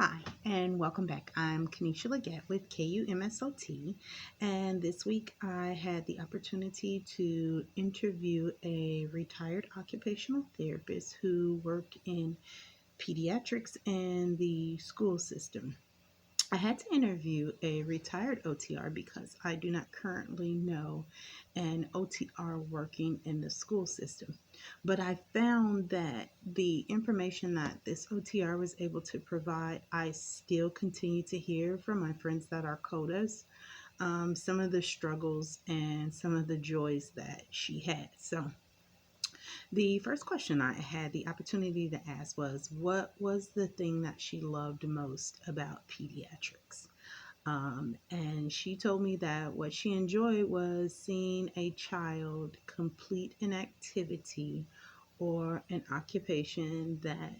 Hi, and welcome back. I'm Kanisha Leggett with KUMSOT, and this week I had the opportunity to interview a retired occupational therapist who worked in pediatrics and the school system. I had to interview a retired OTR because I do not currently know an OTR working in the school system. But I found that the information that this OTR was able to provide, I still continue to hear from my friends that are CODAs, some of the struggles and some of the joys that she had. So the first question I had the opportunity to ask was, what was the thing that she loved most about pediatrics? And she told me that what she enjoyed was seeing a child complete an activity or an occupation that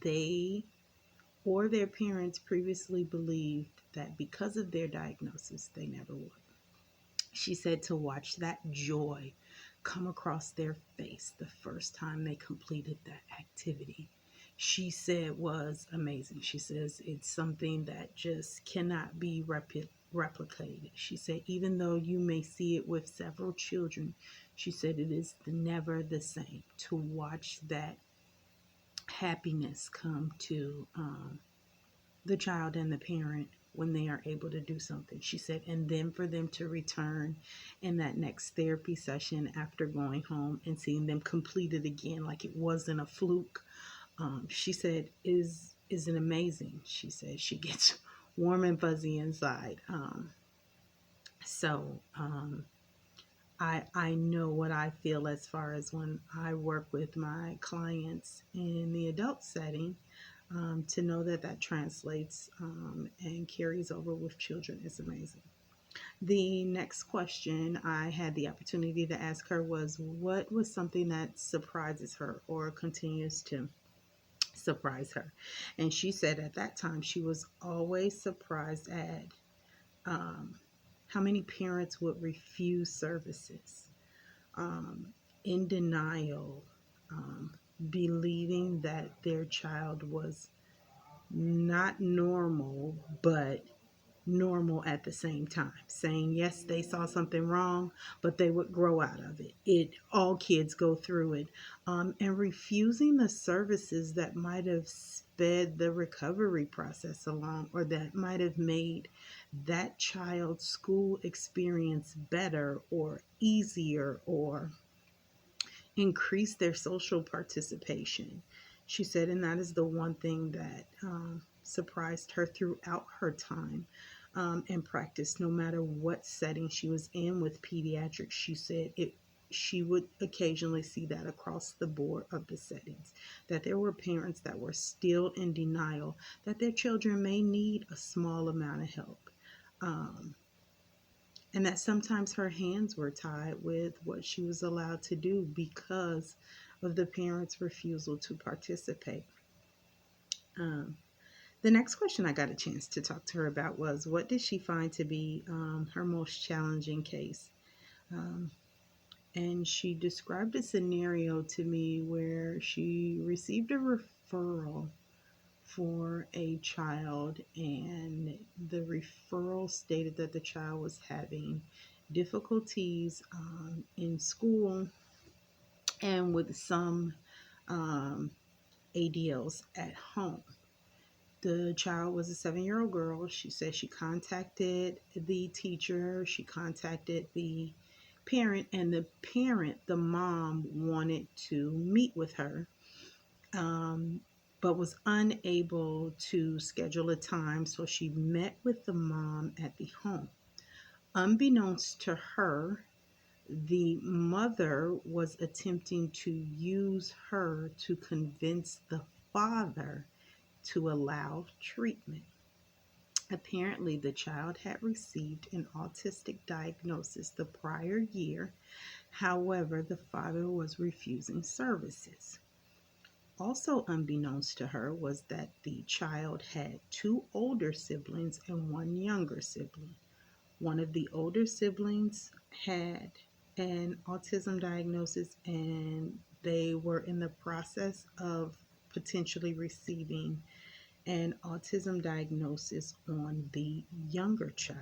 they or their parents previously believed that because of their diagnosis, they never would. She said to watch that joy come across their face the first time they completed that activity, she said was amazing. She says it's something that just cannot be replicated. She said, even though you may see it with several children, she said it is never the same to watch that happiness come to the child and the parent when they are able to do something. She said, and then for them to return in that next therapy session after going home and seeing them complete it again like it wasn't a fluke, she said is an amazing. She said she gets warm and fuzzy inside. So I know what I feel as far as when I work with my clients in the adult setting. To know that that translates and carries over with children is amazing. The next question I had the opportunity to ask her was, what was something that surprises her or continues to surprise her? And she said at that time she was always surprised at um, how many parents would refuse services, um, in denial, um, believing that their child was not normal, but normal at the same time. Saying yes, they saw something wrong, but they would grow out of it. All kids go through it, and refusing the services that might have sped the recovery process along, or that might have made that child's school experience better or easier or increase their social participation. She said, and that is the one thing that surprised her throughout her time in practice, no matter what setting she was in with pediatrics. She said she would occasionally see that across the board of the settings, that there were parents that were still in denial that their children may need a small amount of help. Um, and that sometimes her hands were tied with what she was allowed to do because of the parents' refusal to participate. Um, the next question I got a chance to talk to her about was, what did she find to be her most challenging case? Um, and she described a scenario to me where she received a referral for a child, and the referral stated that the child was having difficulties in school and with some um, ADLs at home. The child was a 7-year-old girl. She said she contacted the teacher, she contacted the parent, and the parent, the mom, wanted to meet with her, um, but was unable to schedule a time. So she met with the mom at the home. Unbeknownst to her, the mother was attempting to use her to convince the father to allow treatment. Apparently, the child had received an autistic diagnosis the prior year. However, the father was refusing services. Also, unbeknownst to her, was that the child had two older siblings and one younger sibling. One of the older siblings had an autism diagnosis, and they were in the process of potentially receiving an autism diagnosis on the younger child.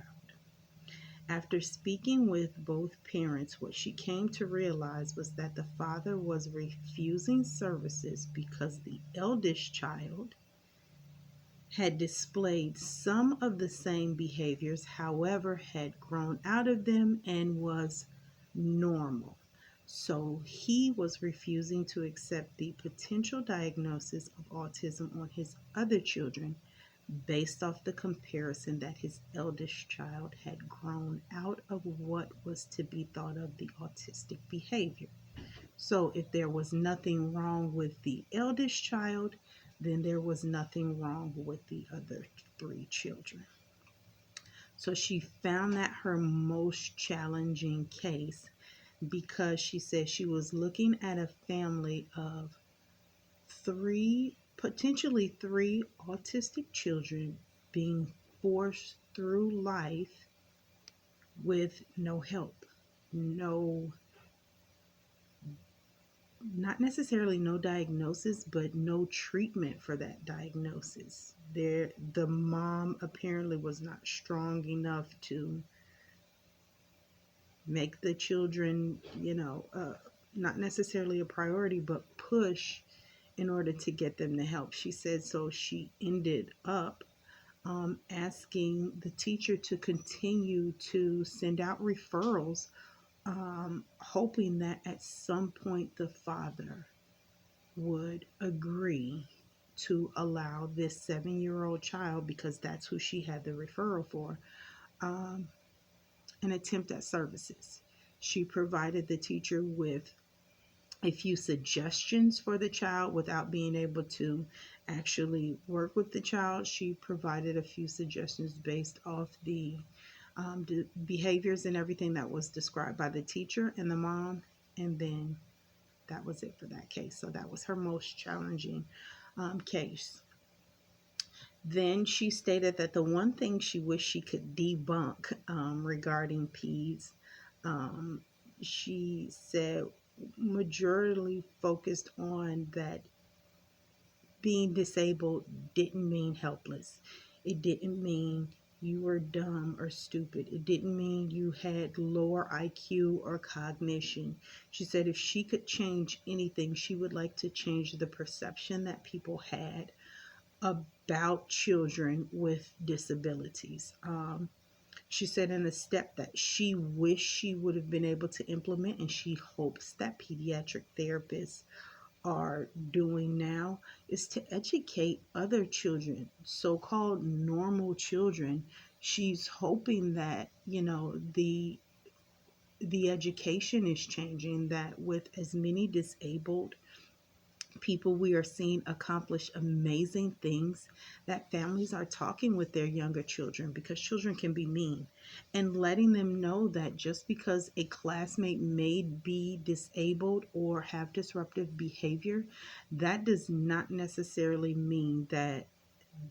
After speaking with both parents, what she came to realize was that the father was refusing services because the eldest child had displayed some of the same behaviors, however, had grown out of them and was normal. So he was refusing to accept the potential diagnosis of autism on his other children based off the comparison that his eldest child had grown out of what was to be thought of the autistic behavior. So if there was nothing wrong with the eldest child, then there was nothing wrong with the other three children. So she found that her most challenging case because she said she was looking at a family of potentially three autistic children being forced through life with no help, no, not necessarily no diagnosis, but no treatment for that diagnosis. The mom apparently was not strong enough to make the children, not necessarily a priority, but push in order to get them the help. She said so she ended up asking the teacher to continue to send out referrals, hoping that at some point the father would agree to allow this 7-year-old child, because that's who she had the referral for, um, an attempt at services. She provided the teacher with a few suggestions for the child without being able to actually work with the child. She provided a few suggestions based off the behaviors and everything that was described by the teacher and the mom, and then that was it for that case. So that was her most challenging case. Then she stated that the one thing she wished she could debunk regarding PEDS, um, she said, majorly focused on that being disabled didn't mean helpless. It didn't mean you were dumb or stupid. It didn't mean you had lower IQ or cognition. She said if she could change anything, she would like to change the perception that people had about children with disabilities. She said in a step that she wished she would have been able to implement, and she hopes that pediatric therapists are doing now, is to educate other children, so-called normal children. She's hoping that, the education is changing, that with as many disabled people we are seeing accomplish amazing things, that families are talking with their younger children, because children can be mean, and letting them know that just because a classmate may be disabled or have disruptive behavior, that does not necessarily mean that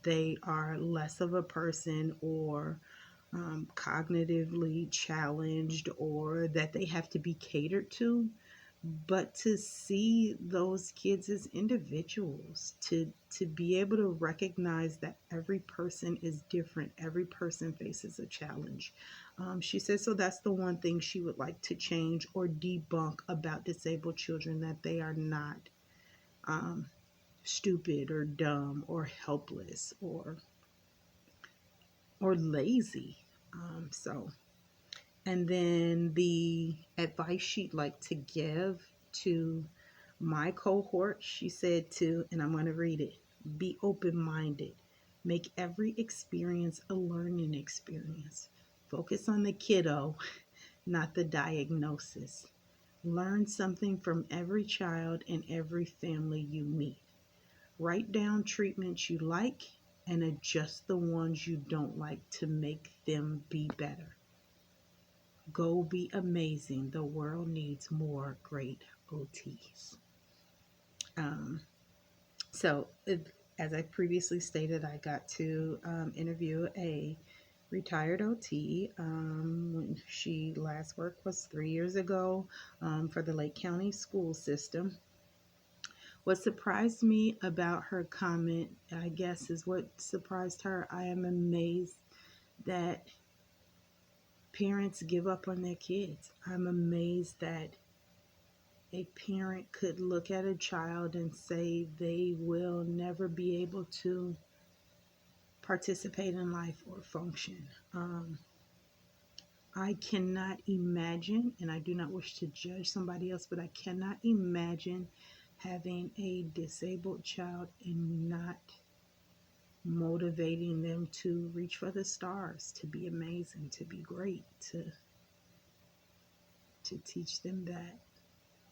they are less of a person, or cognitively challenged, or that they have to be catered to, but to see those kids as individuals, to be able to recognize that every person is different, every person faces a challenge. She says so that's the one thing she would like to change or debunk about disabled children, that they are not um, stupid or dumb or helpless or lazy. So and then the advice she'd like to give to my cohort, she said to, and I'm going to read it, be open minded. Make every experience a learning experience. Focus on the kiddo, not the diagnosis. Learn something from every child and every family you meet. Write down treatments you like and adjust the ones you don't like to make them be better. Go be amazing. The world needs more great OTs. Um, as I previously stated, I got to interview a retired OT. When she last worked was 3 years ago for the Lake County school system. What surprised me about her comment, I guess, is what surprised her. I am amazed that parents give up on their kids. I'm amazed that a parent could look at a child and say they will never be able to participate in life or function. I cannot imagine, and I do not wish to judge somebody else, but I cannot imagine having a disabled child and not motivating them to reach for the stars, to be amazing, to be great, to teach them that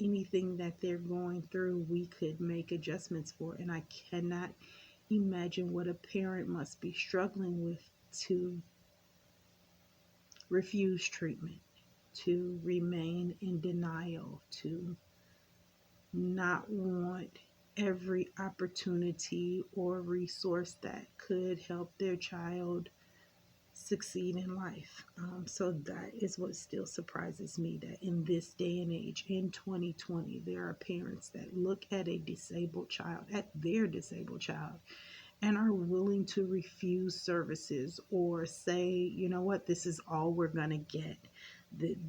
anything that they're going through, we could make adjustments for. And I cannot imagine what a parent must be struggling with to refuse treatment, to remain in denial, to not want every opportunity or resource that could help their child succeed in life. So that is what still surprises me, that in this day and age, in 2020, there are parents that look at a disabled child, at their disabled child, and are willing to refuse services or say, you know what, this is all we're going to get.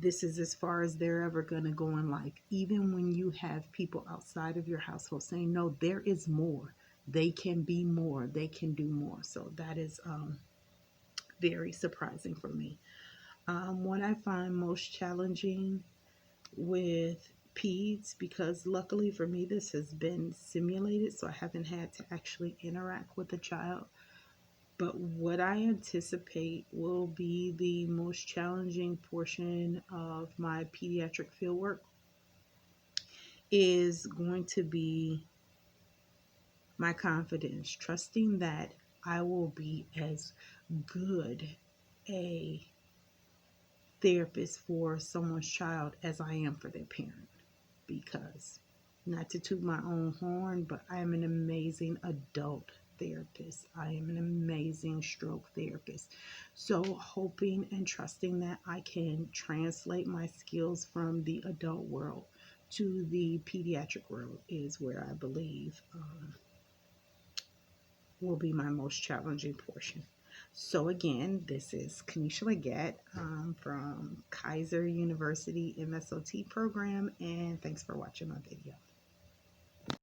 This is as far as they're ever going to go in life. Even when you have people outside of your household saying, no, there is more. They can be more. They can do more. So that is very surprising for me. What I find most challenging with PEDS, because luckily for me, this has been simulated, so I haven't had to actually interact with the child. But what I anticipate will be the most challenging portion of my pediatric fieldwork is going to be my confidence, trusting that I will be as good a therapist for someone's child as I am for their parent. Because, not to toot my own horn, but I am an amazing adult therapist. I am an amazing stroke therapist. So, hoping and trusting that I can translate my skills from the adult world to the pediatric world is where I believe will be my most challenging portion. So again, this is Kanisha Leggett from Kaiser University MSOT program, and thanks for watching my video.